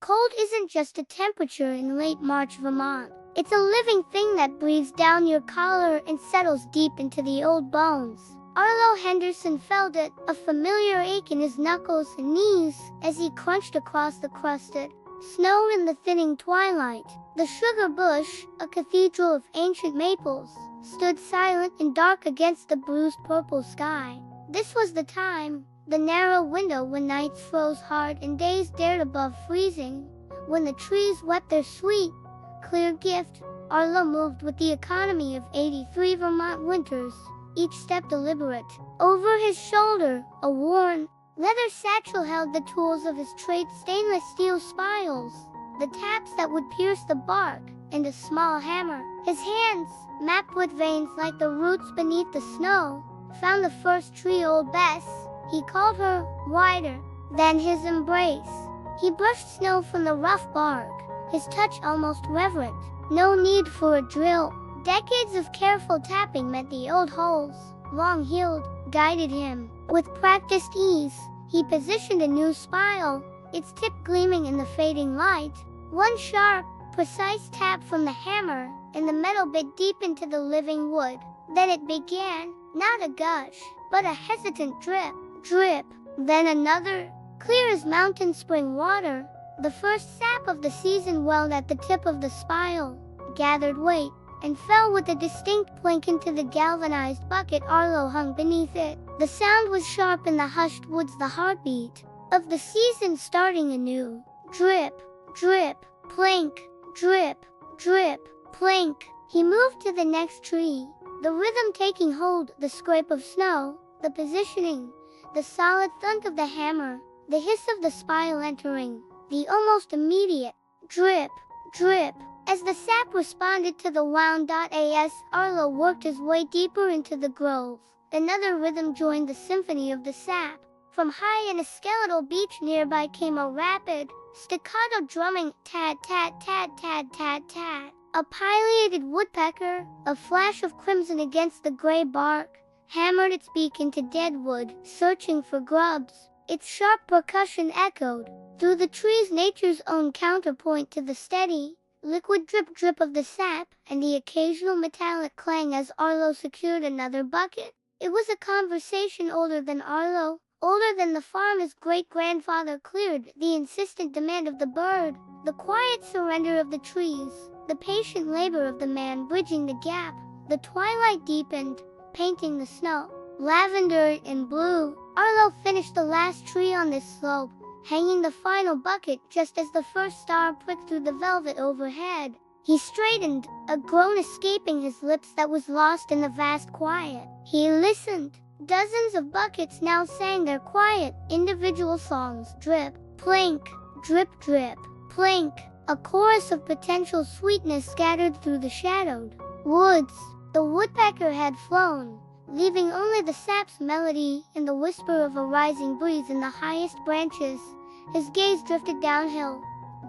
Cold isn't just a temperature in late March Vermont. It's a living thing that breathes down your collar and settles deep into the old bones. Arlo Henderson felt it, a familiar ache in his knuckles and knees, as he crunched across the crusted snow in the thinning twilight. The Sugarbush, a cathedral of ancient maples, stood silent and dark against the bruised purple sky. This was the time, the narrow window when nights froze hard and days dared above freezing, when the trees wept their sweet, clear gift. Arlo moved with the economy of 83 Vermont winters, each step deliberate. Over his shoulder, a worn, leather satchel held the tools of his trade: stainless steel spiles, the taps that would pierce the bark, and a small hammer. His hands, mapped with veins like the roots beneath the snow, found the first tree. Old Bess, he called her, wider than his embrace. He brushed snow from the rough bark, his touch almost reverent. No need for a drill. Decades of careful tapping meant the old holes, long healed, guided him. With practiced ease, he positioned a new spile, its tip gleaming in the fading light. One sharp, precise tap from the hammer, and the metal bit deep into the living wood. Then it began, not a gush, but a hesitant drip, drip. Then another, clear as mountain spring water. The first sap of the season welled at the tip of the spile, gathered weight, and fell with a distinct plink into the galvanized bucket. Arlo hung beneath it. The sound was sharp in the hushed woods, the heartbeat of the season starting anew. Drip, drip, plink, drip, drip, plink. He moved to the next tree, the rhythm taking hold, the scrape of snow, the positioning, the solid thunk of the hammer, the hiss of the spile entering, the almost immediate drip, drip. As the sap responded to the wound.as, Arlo worked his way deeper into the grove. Another rhythm joined the symphony of the sap. From high in a skeletal beech nearby came a rapid, staccato drumming, tat tat tat tat tat tat. A pileated woodpecker, a flash of crimson against the gray bark, hammered its beak into dead wood, searching for grubs. Its sharp percussion echoed through the trees, nature's own counterpoint to the steady, liquid drip-drip of the sap, and the occasional metallic clang as Arlo secured another bucket. It was a conversation older than Arlo, older than the farm his great-grandfather cleared, the insistent demand of the bird, the quiet surrender of the trees, the patient labor of the man bridging the gap. The twilight deepened, painting the snow lavender and blue. Arlo finished the last tree on this slope, hanging the final bucket just as the first star pricked through the velvet overhead. He straightened, a groan escaping his lips that was lost in the vast quiet. He listened. Dozens of buckets now sang their quiet, individual songs. Drip, plink, drip, drip, plink. A chorus of potential sweetness scattered through the shadowed woods. The woodpecker had flown, leaving only the sap's melody and the whisper of a rising breeze in the highest branches. His gaze drifted downhill,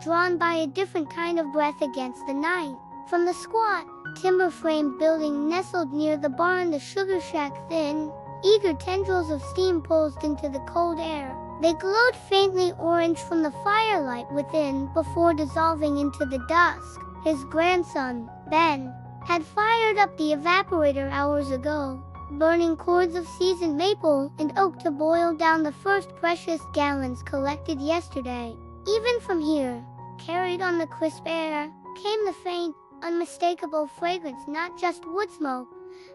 drawn by a different kind of breath against the night. From the squat, timber-framed building nestled near the barn, the sugar shack, thin, eager tendrils of steam pulsed into the cold air. They glowed faintly orange from the firelight within before dissolving into the dusk. His grandson, Ben, had fired up the evaporator hours ago, burning cords of seasoned maple and oak to boil down the first precious gallons collected yesterday. Even from here, carried on the crisp air, came the faint, unmistakable fragrance, not just wood smoke,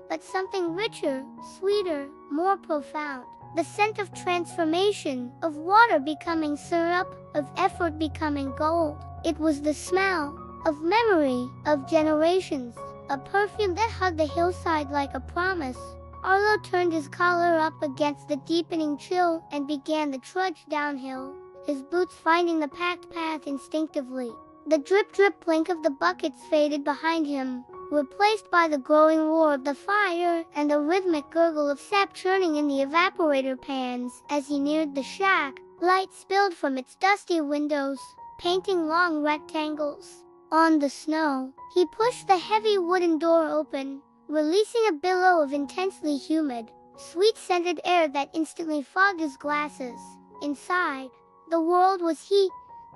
but something richer, sweeter, more profound. The scent of transformation, of water becoming syrup, of effort becoming gold. It was the smell of memory, of generations, a perfume that hugged the hillside like a promise. Arlo turned his collar up against the deepening chill and began the trudge downhill, his boots finding the packed path instinctively. The drip-drip-plink of the buckets faded behind him, replaced by the growing roar of the fire and the rhythmic gurgle of sap churning in the evaporator pans. As he neared the shack, light spilled from its dusty windows, painting long rectangles on the snow. He pushed the heavy wooden door open, releasing a billow of intensely humid, sweet-scented air that instantly fogged his glasses. Inside, the world was heat,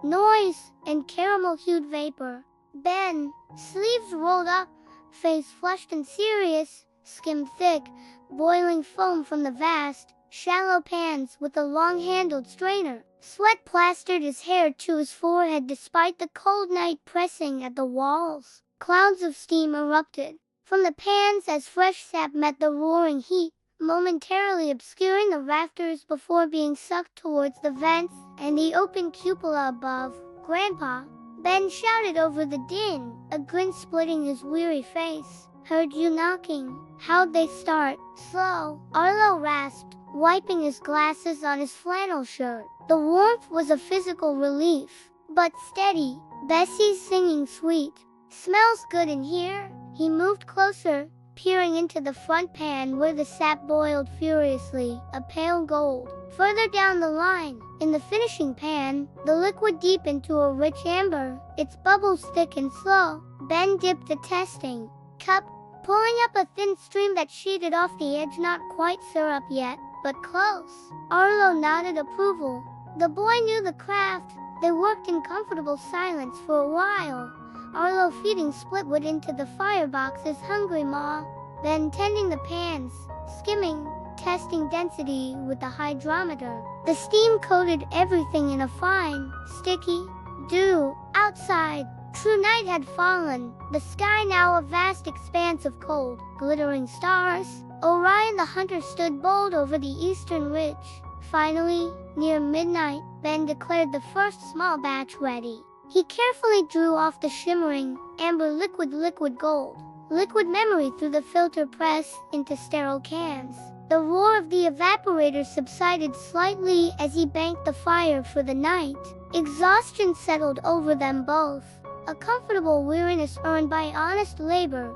noise, and caramel-hued vapor. Ben, sleeves rolled up, face flushed and serious, skimmed thick, boiling foam from the vast, shallow pans with a long-handled strainer. Sweat plastered his hair to his forehead despite the cold night pressing at the walls. Clouds of steam erupted from the pans as fresh sap met the roaring heat, momentarily obscuring the rafters before being sucked towards the vents and the open cupola above. "Grandpa," Ben shouted over the din, a grin splitting his weary face. "Heard you knocking." "How'd they start?" "Slow," Arlo rasped, wiping his glasses on his flannel shirt. The warmth was a physical relief, but steady. "Bessie's singing sweet." "Smells good in here." He moved closer, peering into the front pan where the sap boiled furiously, a pale gold. Further down the line, in the finishing pan, the liquid deepened to a rich amber, its bubbles thick and slow. Ben dipped the testing cup, pulling up a thin stream that sheeted off the edge, not quite syrup yet, but close. Arlo nodded approval. The boy knew the craft. They worked in comfortable silence for a while, Arlo feeding Splitwood into the firebox's hungry maw, Ben tending the pans, skimming, testing density with the hydrometer. The steam coated everything in a fine, sticky dew. Outside, true night had fallen, the sky now a vast expanse of cold, glittering stars. Orion the hunter stood bold over the eastern ridge. Finally, near midnight, Ben declared the first small batch ready. He carefully drew off the shimmering, amber liquid gold. Liquid memory through the filter press into sterile cans. The roar of the evaporator subsided slightly as he banked the fire for the night. Exhaustion settled over them both, a comfortable weariness earned by honest labor.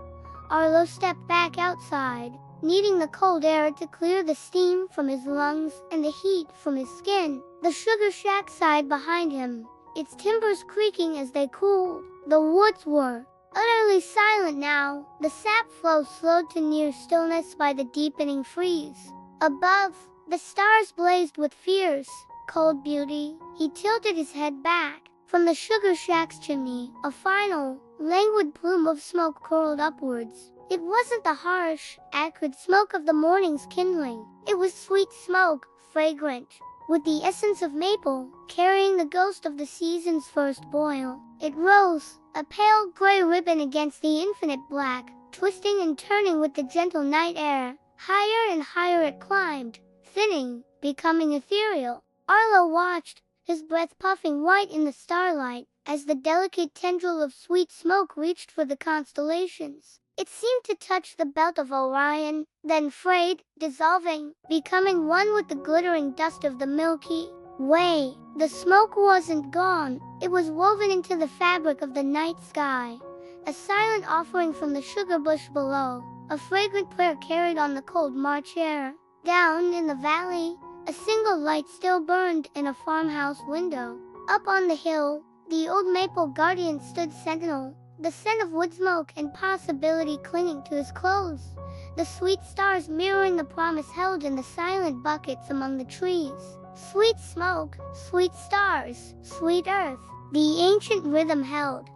Arlo stepped back outside, needing the cold air to clear the steam from his lungs and the heat from his skin. The sugar shack sighed behind him, its timbers creaking as they cooled. The woods were utterly silent now, the sap flow slowed to near stillness by the deepening freeze. Above, the stars blazed with fierce, cold beauty. He tilted his head back. From the sugar shack's chimney, a final, languid plume of smoke curled upwards. It wasn't the harsh, acrid smoke of the morning's kindling. It was sweet smoke, fragrant, with the essence of maple, carrying the ghost of the season's first boil. It rose, a pale gray ribbon against the infinite black, twisting and turning with the gentle night air. Higher and higher it climbed, thinning, becoming ethereal. Arlo watched, his breath puffing white in the starlight, as the delicate tendril of sweet smoke reached for the constellations. It seemed to touch the belt of Orion, then frayed, dissolving, becoming one with the glittering dust of the Milky Way. The smoke wasn't gone, it was woven into the fabric of the night sky, a silent offering from the sugarbush below, a fragrant prayer carried on the cold March air. Down in the valley, a single light still burned in a farmhouse window. Up on the hill, the old maple guardian stood sentinel, the scent of wood smoke and possibility clinging to his clothes, the sweet stars mirroring the promise held in the silent buckets among the trees. Sweet smoke, sweet stars, sweet earth, the ancient rhythm held.